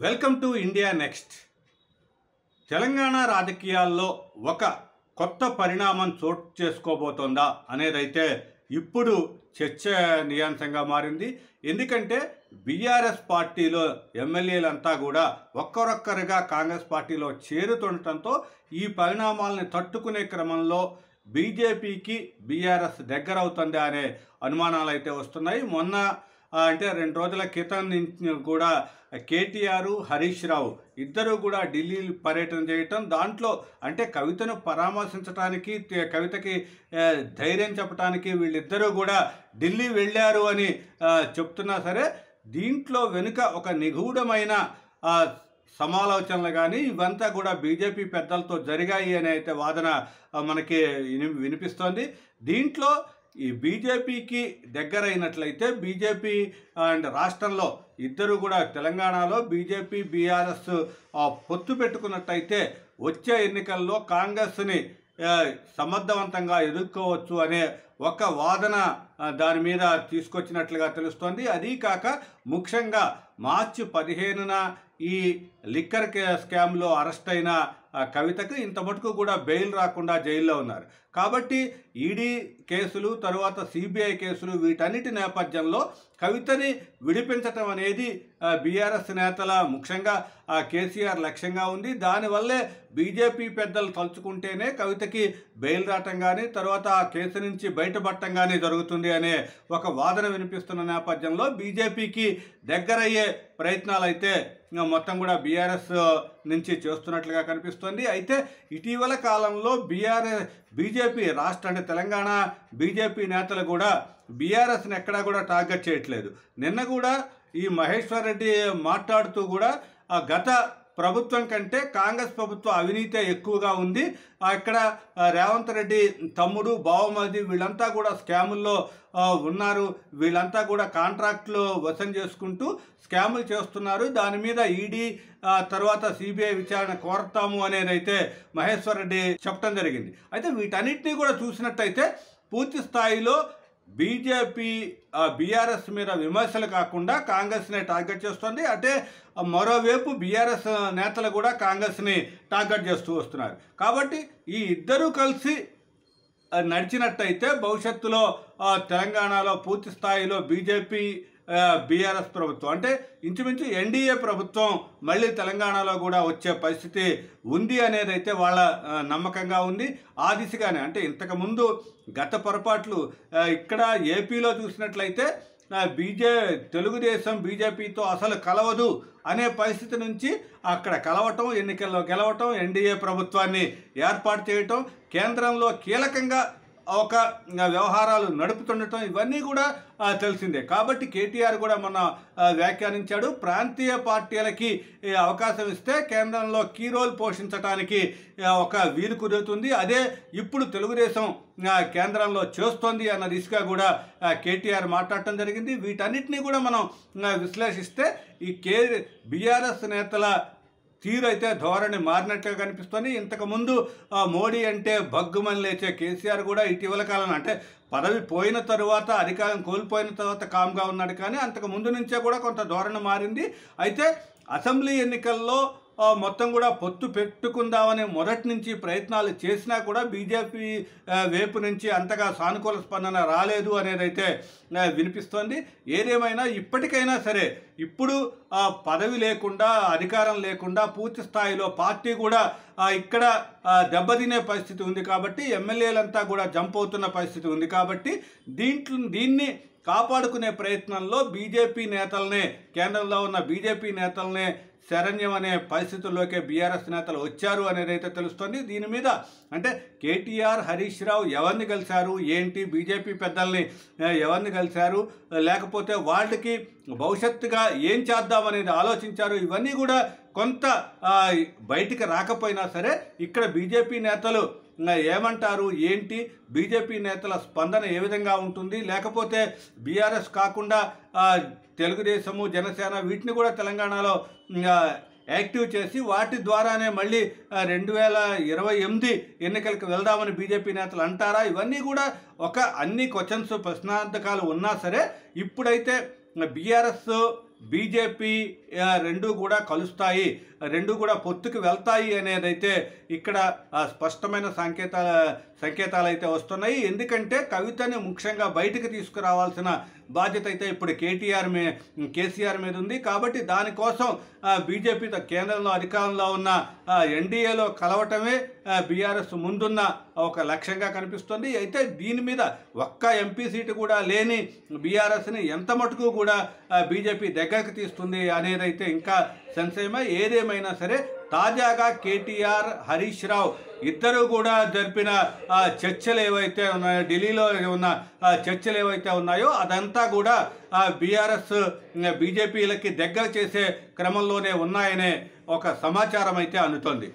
Welcome to India next. Telangana రాజకీయాల్లో ఒక కొత్త పరిణామం చోటు చేసుకోబోతోందా అనేదైతే ఇప్పుడు చర్చనీయాంశంగా మారింది. ఎందుకంటే బీఆర్ఎస్ పార్టీలో ఎమ్మెల్యేలంతా కూడా ఒక్కరొక్కరుగా కాంగ్రెస్ పార్టీలో చేరుతుండటంతో ఈ పరిణామాలని తట్టుకునే క్రమంలో బీజేపీకి బీఆర్ఎస్ దగ్గర అవుతుందా అనే అనుమానాలు అయితే వస్తున్నాయి. మొన్న అంటే 2 రోజుల క్రితం నుంచి కూడా కేటీఆర్, హరీష్ రావు ఇద్దరు కూడా ఢిల్లీ పర్యటన చేయటం, దాంట్లో అంటే కవితను పరామర్శించడానికి, కవితకి ధైర్యం చెప్పడానికి వీళ్ళిద్దరూ కూడా ఢిల్లీ వెళ్ళారు అని చెప్తున్నా సరే, దీంట్లో వెనుక ఒక నిగూఢమైన సమాలోచనలు కానీ ఇవంతా కూడా బీజేపీ పెద్దలతో జరిగాయి అనే అయితే వాదన మనకి వినిపిస్తోంది. దీంట్లో ఈ బీజేపీకి దగ్గరైనట్లయితే బీజేపీ అండ్ రాష్ట్రంలో ఇద్దరు కూడా తెలంగాణలో బీజేపీ బీఆర్ఎస్ పొత్తు పెట్టుకున్నట్టయితే వచ్చే ఎన్నికల్లో కాంగ్రెస్ని సమర్థవంతంగా ఎదుర్కోవచ్చు అనే ఒక వాదన దాని మీద తీసుకొచ్చినట్లుగా తెలుస్తోంది. అదీ కాక ముఖ్యంగా మార్చి 15న ఈ లిక్కర్ స్కామ్లో అరెస్ట్ అయిన కవితకు ఇంత మటుకు కూడా బెయిల్ రాకుండా జైల్లో ఉన్నారు. కాబట్టి ఈడీ కేసులు, తరువాత సిబిఐ కేసులు, వీటన్నిటి నేపథ్యంలో కవితని విడిపించటం అనేది బీఆర్ఎస్ నేతల ముఖ్యంగా కేసీఆర్ లక్ష్యంగా ఉంది. దానివల్లే బీజేపీ పెద్దలు తలుచుకుంటేనే కవితకి బెయిల్ రావటం కానీ, తర్వాత ఆ కేసు నుంచి బయటపడటం కానీ జరుగుతుంది అనే ఒక వాదన వినిపిస్తున్న నేపథ్యంలో బీజేపీకి దగ్గరయ్యే ప్రయత్నాలు అయితే మొత్తం కూడా బీఆర్ఎస్ నుంచి చేస్తున్నట్లుగా కనిపిస్తుంది. అయితే ఇటీవల కాలంలో బీజేపీ రాష్ట్ర అంటే తెలంగాణ బీజేపీ నేతలు కూడా బీఆర్ఎస్ని ఎక్కడా కూడా టార్గెట్ చేయట్లేదు. నిన్న కూడా ఈ మహేశ్వర్ రెడ్డి మాట్లాడుతూ కూడా గత ప్రభుత్వం కంటే కాంగ్రెస్ ప్రభుత్వం అవినీతి ఎక్కువగా ఉంది, ఇక్కడ రేవంత్ రెడ్డి తమ్ముడు, బావమరిది వీళ్ళంతా కూడా స్కాముల్లో ఉన్నారు, వీళ్ళంతా కూడా కాంట్రాక్టులు వసూలు చేసుకుంటూ స్కాములు చేస్తున్నారు, దాని మీద ఈడీ తర్వాత సిబిఐ విచారణ కోరతాము అనేది అయితే మహేశ్వర్ రెడ్డి చెప్పడం జరిగింది. అయితే వీటన్నిటినీ కూడా చూసినట్టయితే పూర్తి స్థాయిలో బీజేపీ బీఆర్ఎస్ మీద విమర్శలు కాకుండా కాంగ్రెస్ని టార్గెట్ చేస్తుంది. అంటే మరోవైపు బీఆర్ఎస్ నేతలు కూడా కాంగ్రెస్ని టార్గెట్ చేస్తూ వస్తున్నారు. కాబట్టి ఈ ఇద్దరూ కలిసి నడిచినట్టయితే భవిష్యత్తులో తెలంగాణలో పూర్తి స్థాయిలో బీజేపీ బీఆర్ఎస్ ప్రభుత్వం అంటే ఇంచుమించు ఎన్డీఏ ప్రభుత్వం మళ్ళీ తెలంగాణలో కూడా వచ్చే పరిస్థితి ఉంది అనేది అయితే వాళ్ళ నమ్మకంగా ఉంది. ఆ దిశగానే అంటే ఇంతకుముందు గత పొరపాట్లు ఇక్కడ ఏపీలో చూసినట్లయితే తెలుగుదేశం బీజేపీతో అసలు కలవదు అనే పరిస్థితి నుంచి అక్కడ కలవటం, ఎన్నికల్లో గెలవటం, ఎన్డీఏ ప్రభుత్వాన్ని ఏర్పాటు చేయటం, కేంద్రంలో కీలకంగా ఒక వ్యవహారాలు నడుపుతుండటం, ఇవన్నీ కూడా తెలిసిందే. కాబట్టి కేటీఆర్ కూడా మొన్న వ్యాఖ్యానించాడు, ప్రాంతీయ పార్టీలకి అవకాశం ఇస్తే కేంద్రంలో కీ రోల్ పోషించడానికి ఒక వీలు కుదురుతుంది, అదే ఇప్పుడు తెలుగుదేశం కేంద్రంలో చేస్తోంది అన్న దిశగా కూడా కేటీఆర్ మాట్లాడటం జరిగింది. వీటన్నిటినీ కూడా మనం విశ్లేషిస్తే ఈ బీఆర్ఎస్ నేతల తీరు అయితే ధోరణి మారినట్టుగా కనిపిస్తుంది. ఇంతకుముందు మోడీ అంటే భగ్గుమని లేచే కేసీఆర్ కూడా ఇటీవల కాలం అంటే పదవి పోయిన తరువాత, అధికారం కోల్పోయిన తర్వాత కామ్గా ఉన్నాడు, కానీ అంతకు ముందు నుంచే కూడా కొంత ధోరణి మారింది. అయితే అసెంబ్లీ ఎన్నికల్లో మొత్తం కూడా పొత్తు పెట్టుకుందామని మొదటి నుంచి ప్రయత్నాలు చేసినా కూడా బీజేపీ వైపు నుంచి అంతగా సానుకూల స్పందన రాలేదు అనేది అయితే వినిపిస్తోంది. ఏదేమైనా ఇప్పటికైనా సరే ఇప్పుడు పదవి లేకుండా, అధికారం లేకుండా పూర్తి స్థాయిలో పార్టీ కూడా ఇక్కడ దెబ్బతినే పరిస్థితి ఉంది. కాబట్టి ఎమ్మెల్యేలంతా కూడా జంప్ అవుతున్న పరిస్థితి ఉంది. కాబట్టి దీన్ని కాపాడుకునే ప్రయత్నంలో బీజేపీ నేతలనే, కేంద్రంలో ఉన్న బీజేపీ నేతలనే శరణ్యం అనే పరిస్థితుల్లోకే బీఆర్ఎస్ నేతలు వచ్చారు అనేది అయితే తెలుస్తుంది. దీని మీద అంటే కేటీఆర్, హరీష్ రావు ఎవరిని కలిశారు, ఏంటి, బీజేపీ పెద్దల్ని ఎవరిని కలిశారు, లేకపోతే వాళ్ళకి భవిష్యత్తుగా ఏం చేద్దామనేది ఆలోచించారు, ఇవన్నీ కూడా కొంత బయటికి రాకపోయినా సరే ఇక్కడ బీజేపీ నేతలు ఏమంటారు, ఏంటి, బీజేపీ నేతల స్పందన ఏ విధంగా ఉంటుంది, లేకపోతే బీఆర్ఎస్ కాకుండా తెలుగుదేశము, జనసేన వీటిని కూడా తెలంగాణలో యాక్టివ్ చేసి వాటి ద్వారానే మళ్ళీ 2028 ఎన్నికలకు వెళ్దామని బీజేపీ నేతలు అంటారా? ఇవన్నీ కూడా అన్ని క్వశ్చన్స్, ప్రశ్నార్థకాలు ఉన్నా సరే ఇప్పుడైతే బీఆర్ఎస్ బీజేపీ రెండు కూడా కలుస్తాయి, రెండు కూడా పొత్తుకు వెళ్తాయి అనేదైతే ఇక్కడ స్పష్టమైన సంకేతాలు అయితే వస్తున్నాయి. ఎందుకంటే కవితని ముఖ్యంగా బయటకు తీసుకురావాల్సిన బాధ్యత అయితే ఇప్పుడు కేసీఆర్ మీద ఉంది. కాబట్టి దానికోసం బీజేపీతో కేంద్రంలో అధికారంలో ఉన్న ఎన్డీఏలో కలవటమే బీఆర్ఎస్ ముందున్న ఒక లక్ష్యంగా కనిపిస్తుంది. అయితే దీని మీద ఒక్క ఎంపీ సీటు కూడా లేని బీఆర్ఎస్ని ఎంత మటుకు కూడా బీజేపీ దగ్గరకు తీస్తుంది అనేదైతే ఇంకా సంశయమే. ఏదేమైనా సరే తాజాగా కేటీఆర్, హరీష్ రావు ఇద్దరు కూడా జరిపిన చర్చలు ఏవైతే ఉన్నాయో, ఢిల్లీలో ఉన్న చర్చలు ఏవైతే ఉన్నాయో అదంతా కూడా బీఆర్ఎస్ బీజేపీలకి దగ్గర చేసే క్రమంలోనే ఉన్నాయనే ఒక సమాచారం అయితే అందుతోంది.